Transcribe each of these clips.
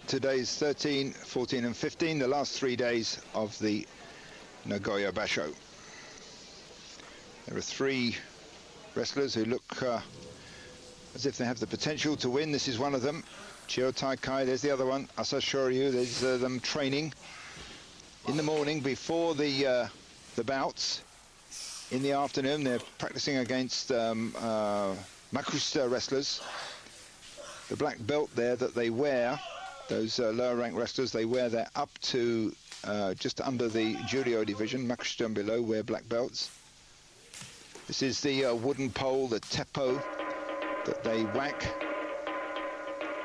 Today's 13, 14 and 15, the last 3 days of the Nagoya Basho. There are 3 wrestlers who look as if they have the potential to win. This is one of them, Chiyotenzan. There's the other one, Asashoryu. There's them training in the morning before the bouts. In the afternoon, they're practicing against Makushita wrestlers. The black belt there that they wear, those lower rank wrestlers, they wear that up to just under the Juryo division. Makushita and below wear black belts. This is the wooden pole, the teppo, that they whack.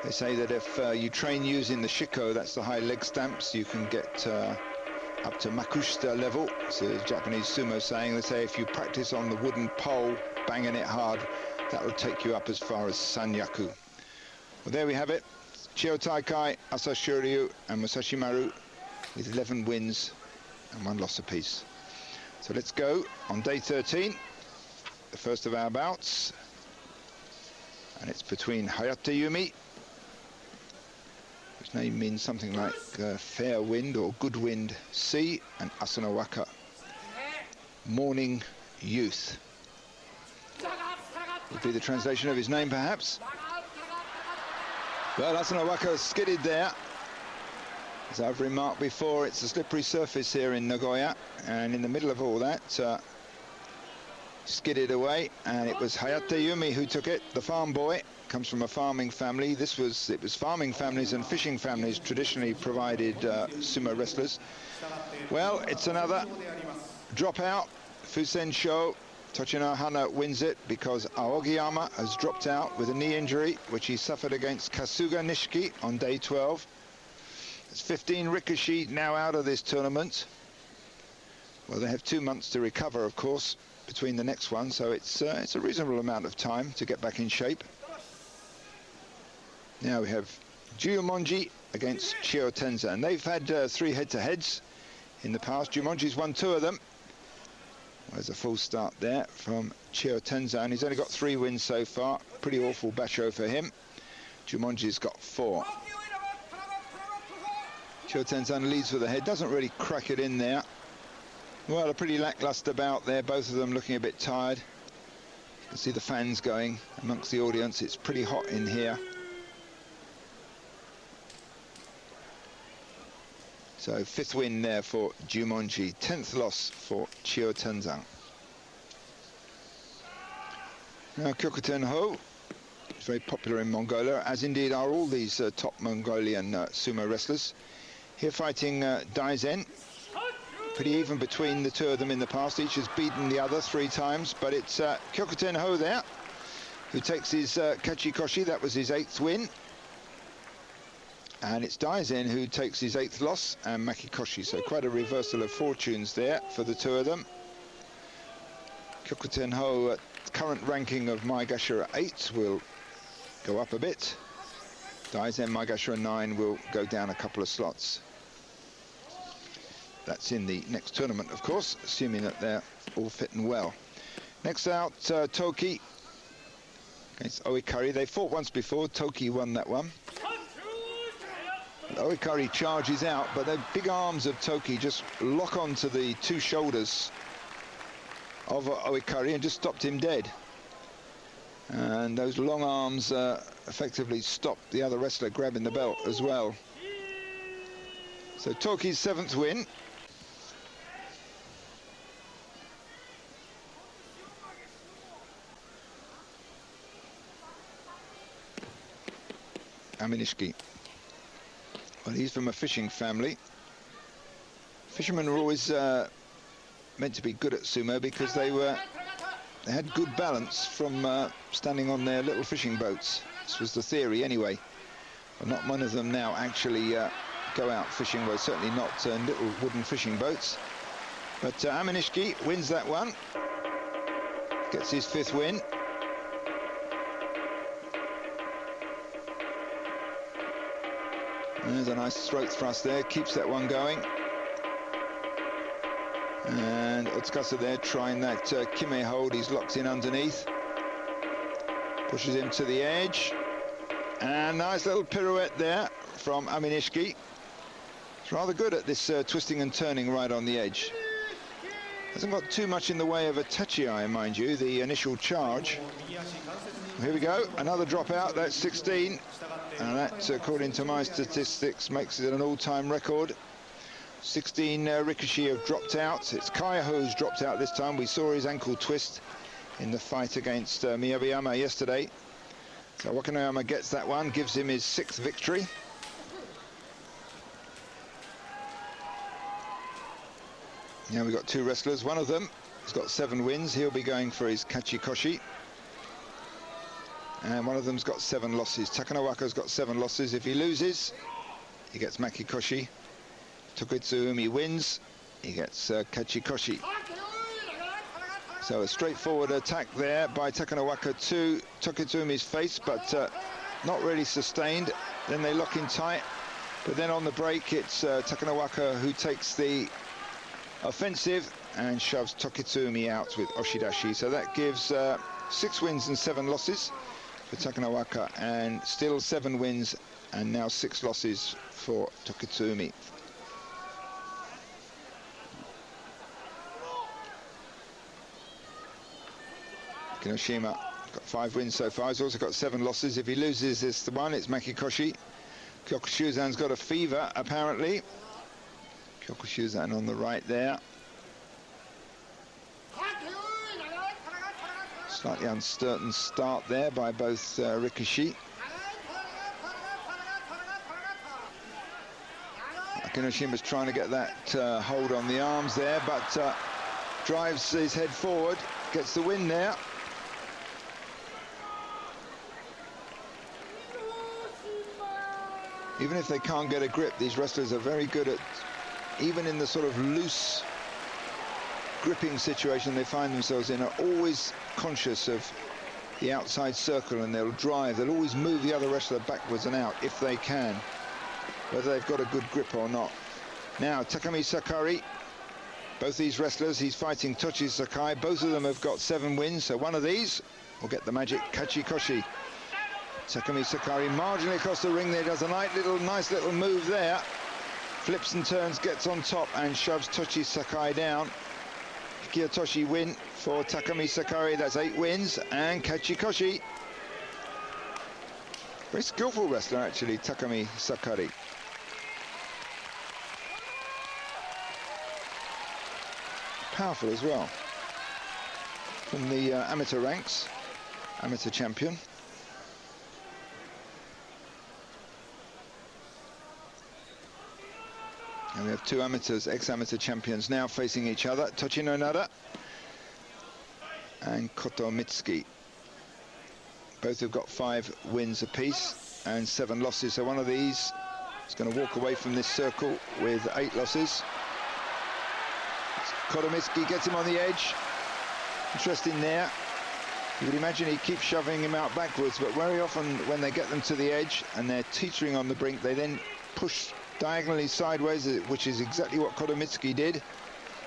They say that if you train using the shiko, that's the high leg stamps, you can get up to Makushita level. So the Japanese sumo saying, they say if you practice on the wooden pole, banging it hard, that will take you up as far as Sanyaku. Well, there we have it. Chiyotenzan, Asashoryu and Musashi Maru with 11 wins and 1 loss apiece. So let's go on day 13, the first of our bouts. And it's between Hayateumi, whose name means something like fair wind or good wind sea, and Asanowaka, morning youth. Would be the translation of his name, perhaps. Well, Asanowaka skidded there. As I've remarked before, it's a slippery surface here in Nagoya, and in the middle of all that, skidded away, and it was Hayateumi who took it. The farm boy comes from a farming family. It was farming families and fishing families traditionally provided sumo wrestlers. Well, it's another dropout. Fusen show. Tochinohana wins it because Aogiyama has dropped out with a knee injury, which he suffered against Kasuga Nishiki on day 12. It's 15 Rikishi now out of this tournament. Well, they have 2 months to recover, of course, between the next one, so it's a reasonable amount of time to get back in shape. Now we have Jumonji against Chiyotenzan. They've had 3 head-to-heads in the past. Jumonji's won 2 of them. There's a full start there from Chiyotenzan. He's only got 3 wins so far. Pretty awful basho for him. Jumonji's got 4. Chiyotenzan leads with the head, doesn't really crack it in there. Well, a pretty lackluster bout there, both of them looking a bit tired. You can see the fans going amongst the audience. It's pretty hot in here. So 5th win there for Jumonji, 10th loss for Chiyotenzan. Now Kyokutenho is very popular in Mongolia, as indeed are all these top Mongolian sumo wrestlers. Here fighting Daizen. Pretty even between the 2 of them in the past. Each has beaten the other 3 times, but it's Kyokutenho there who takes his kachikoshi. That was his 8th win. And it's Daizen who takes his 8th loss and makikoshi, so quite a reversal of fortunes there for the 2 of them. Kyokutenho at current ranking of Maegashira 8 will go up a bit. Daizen Maegashira 9 will go down a couple of slots. That's in the next tournament, of course, assuming that they're all fit and well. Next out, Toki against Oikari. They fought once before. Toki won that one. Oikari charges out, but the big arms of Toki just lock onto the 2 shoulders of Oikari and just stopped him dead. And those long arms effectively stopped the other wrestler grabbing the belt as well. So Toki's 7th win. Aminishiki. Well, he's from a fishing family. Fishermen are always meant to be good at sumo because they had good balance from standing on their little fishing boats. This was the theory anyway. Well, not one of them now actually go out fishing, well, certainly not little wooden fishing boats. But Aminishiki wins that one, gets his 5th win. There's a nice throat thrust there, keeps that one going. And Otsukasa there trying that kime hold. He's locked in underneath. Pushes him to the edge. And nice little pirouette there from Aminishiki. It's rather good at this twisting and turning right on the edge. Hasn't got too much in the way of a tachi-eye, mind you, the initial charge. Here we go, another dropout, that's 16. And that, according to my statistics, makes it an all-time record. 16 Rikishi have dropped out. It's Kaiho who's dropped out this time. We saw his ankle twist in the fight against Miyabayama yesterday. So Wakanoyama gets that one, gives him his 6th victory. Now we've got 2 wrestlers. One of them has got 7 wins. He'll be going for his Kachikoshi. And one of them's got 7 losses. Takanowaka's got 7 losses. If he loses, he gets Makikoshi. Tokitsuumi wins, he gets Kachikoshi. So a straightforward attack there by Takanowaka to Tokitsuumi's face, but not really sustained. Then they lock in tight, but then on the break it's Takanowaka who takes the offensive and shoves Tokitsuumi out with oshidashi. So that gives 6 wins and 7 losses for Takanowaka, and still 7 wins and now 6 losses for Tokitsuumi. Akinoshima got 5 wins so far. He's also got 7 losses. If he loses it's the one, it's Makikoshi. Kyokushuzan's got a fever, apparently. Kyokushuzan on the right there. Slightly uncertain start there by both Rikishi. Akinoshima's trying to get that hold on the arms there, but drives his head forward, gets the win there. Even if they can't get a grip, these wrestlers are very good at, even in the sort of loose gripping situation they find themselves in, are always conscious of the outside circle, and they'll drive, they'll always move the other wrestler backwards and out if they can, whether they've got a good grip or not. Now Takamisakari, both these wrestlers, he's fighting Tochisakae. Both of them have got 7 wins, so one of these will get the magic Kachikoshi. Takamisakari marginally across the ring there, does a nice little move there, flips and turns, gets on top and shoves Tochisakae down. Tsukiotoshi win for Takamisakari, that's 8 wins, and Kachikoshi. Very skillful wrestler actually, Takamisakari. Powerful as well. From the amateur ranks, amateur champion. And we have 2 amateurs, ex-amateur champions now facing each other, Tochinonada and Kotomitsuki. Both have got 5 wins apiece and 7 losses, so one of these is going to walk away from this circle with 8 losses. Kotomitsuki gets him on the edge. Interesting there. You would imagine he keeps shoving him out backwards, but very often when they get them to the edge and they're teetering on the brink, they then push diagonally sideways, which is exactly what Kotomitsuki did.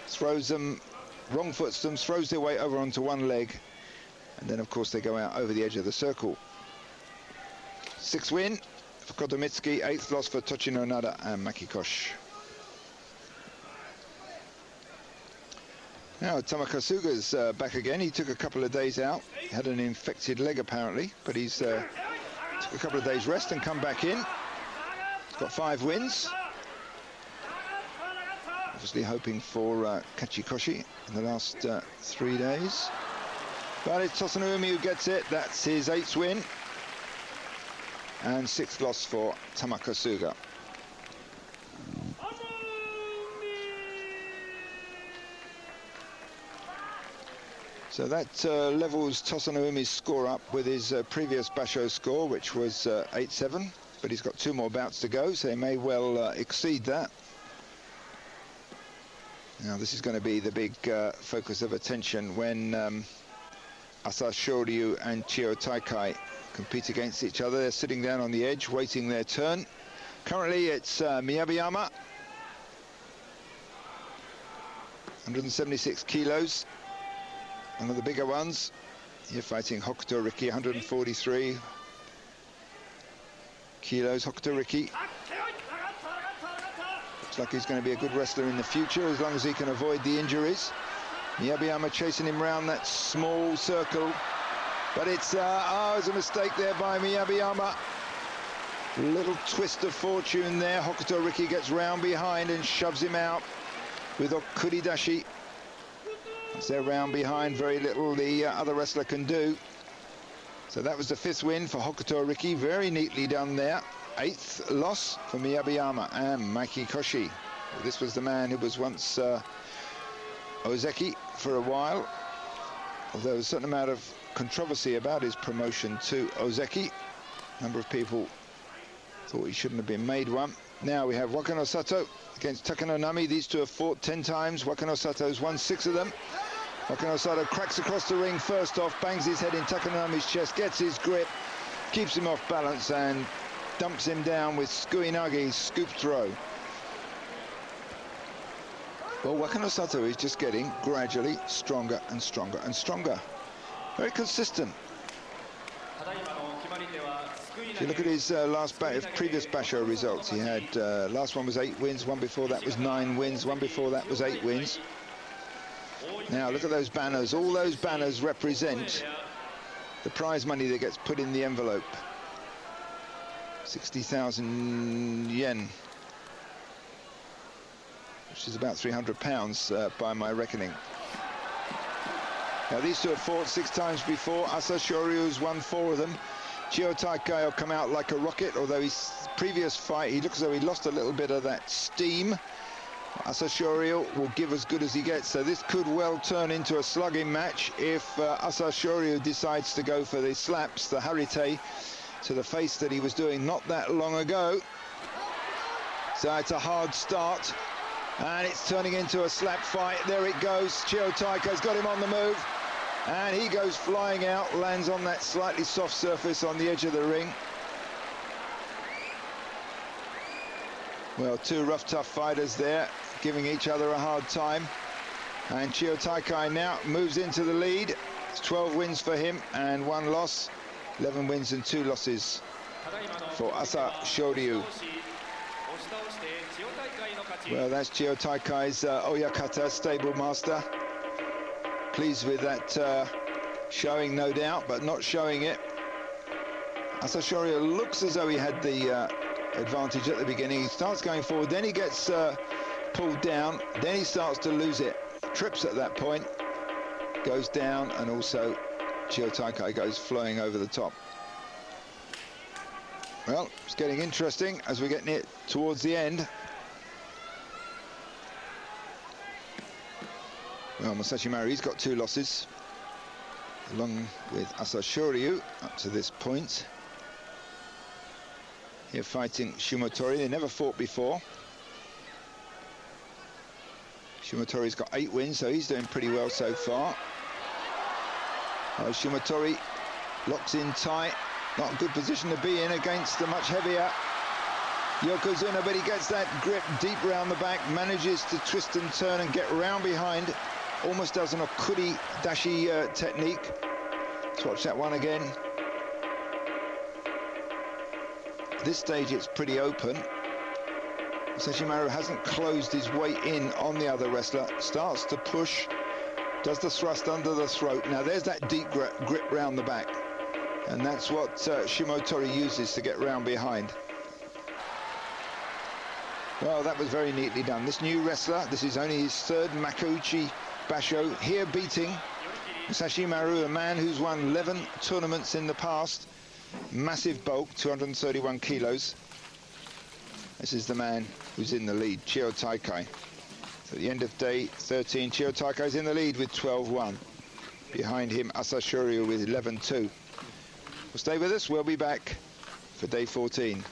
Throws them, wrong foots them, throws their weight over onto one leg, and then of course they go out over the edge of the circle. 6th win for Kotomitsuki, 8th loss for Tochinonada and Makikoshi. Now Tamakasuga's back again. He took a couple of days out, he had an infected leg apparently, but he's took a couple of days rest and come back in. He's got 5 wins. Obviously hoping for Kachikoshi in the last 3 days. But it's Tosanumi who gets it. That's his 8th win. And 6th loss for Tamakasuga. So that levels Tosanomi's score up with his previous Basho score, which was 8-7. But he's got 2 more bouts to go, so he may well exceed that. Now this is going to be the big focus of attention when Asashoryu and Chiyotenzan compete against each other. They're sitting down on the edge, waiting their turn. Currently it's Miyabayama, 176 kilos, one of the bigger ones. Here fighting Hokuto Riki, 143 kilos. Hokuto Riki Looks like he's going to be a good wrestler in the future, as long as he can avoid the injuries. Miyabiyama chasing him round that small circle. But it's a mistake there by Miyabiyama. Little twist of fortune there. Hokuto Riki gets round behind and shoves him out with Okuridashi. As they're round behind, very little the other wrestler can do. So that was the 5th win for Hokuto Riki. Very neatly done there. 8th loss for Miyabiyama and Maki Koshi. This was the man who was once Ozeki for a while. Although there was a certain amount of controversy about his promotion to Ozeki. A number of people thought he shouldn't have been made one. Now we have Wakano Sato against Takano Nami. These two have fought 10 times. Wakano Sato's won 6 of them. Wakano Sato cracks across the ring first off, bangs his head in Takano Nami's chest, gets his grip, keeps him off balance and dumps him down with Sukuinagi's scoop throw. Well, Wakano Sato is just getting gradually stronger and stronger and stronger. Very consistent. If you look at his previous Basho results, he had last one was 8 wins, one before that was 9 wins, one before that was 8 wins. Now look at those banners. All those banners represent the prize money that gets put in the envelope. 60,000 yen, which is about £300 by my reckoning. Now these two have fought 6 times before. Asa Shoryu's won 4 of them. Chiyotenzan will come out like a rocket, although his previous fight, he looks as though he lost a little bit of that steam. Asa Shoryu will give as good as he gets, so this could well turn into a slugging match if Asa Shoryu decides to go for the slaps, the harite, to the face that he was doing not that long ago. So it's a hard start, and it's turning into a slap fight. There it goes. Chiyotenzan's got him on the move. And he goes flying out, lands on that slightly soft surface on the edge of the ring. Well, 2 rough, tough fighters there, giving each other a hard time. And Chiyotenzan now moves into the lead. It's 12 wins for him and 1 loss. 11 wins and 2 losses for Asa Shoryu. Well, that's Chiyotenzan's Oyakata, stable master. Pleased with that showing, no doubt, but not showing it. Asa Shoryu looks as though he had the advantage at the beginning. He starts going forward, then he gets pulled down, then he starts to lose it. Trips at that point, goes down, and also Chiyotenzan goes flying over the top. Well, it's getting interesting as we get near towards the end. Well, Masashi Mari's got 2 losses, along with Asa Shoryu up to this point. Here fighting Shumatori. They never fought before. Shumatori's got 8 wins, so he's doing pretty well so far. Shumatori locks in tight. Not a good position to be in against the much heavier Yokozuna, but he gets that grip deep round the back, manages to twist and turn and get round behind. Almost does an Okuridashi technique. Let's watch that one again. At this stage it's pretty open. Sesshimaru hasn't closed his way in on the other wrestler. Starts to push, does the thrust under the throat. Now there's that deep grip round the back. And that's what Shumatori uses to get round behind. Well, that was very neatly done. This new wrestler, this is only his 3rd Makuuchi Basho, here beating Sesshimaru, a man who's won 11 tournaments in the past. Massive bulk, 231 kilos. This is the man who's in the lead, Chiyotenzan. So at the end of day 13, Chiyotenzan's in the lead with 12-1. Behind him, Asa Shoryu with 11-2. Well, stay with us, we'll be back for day 14.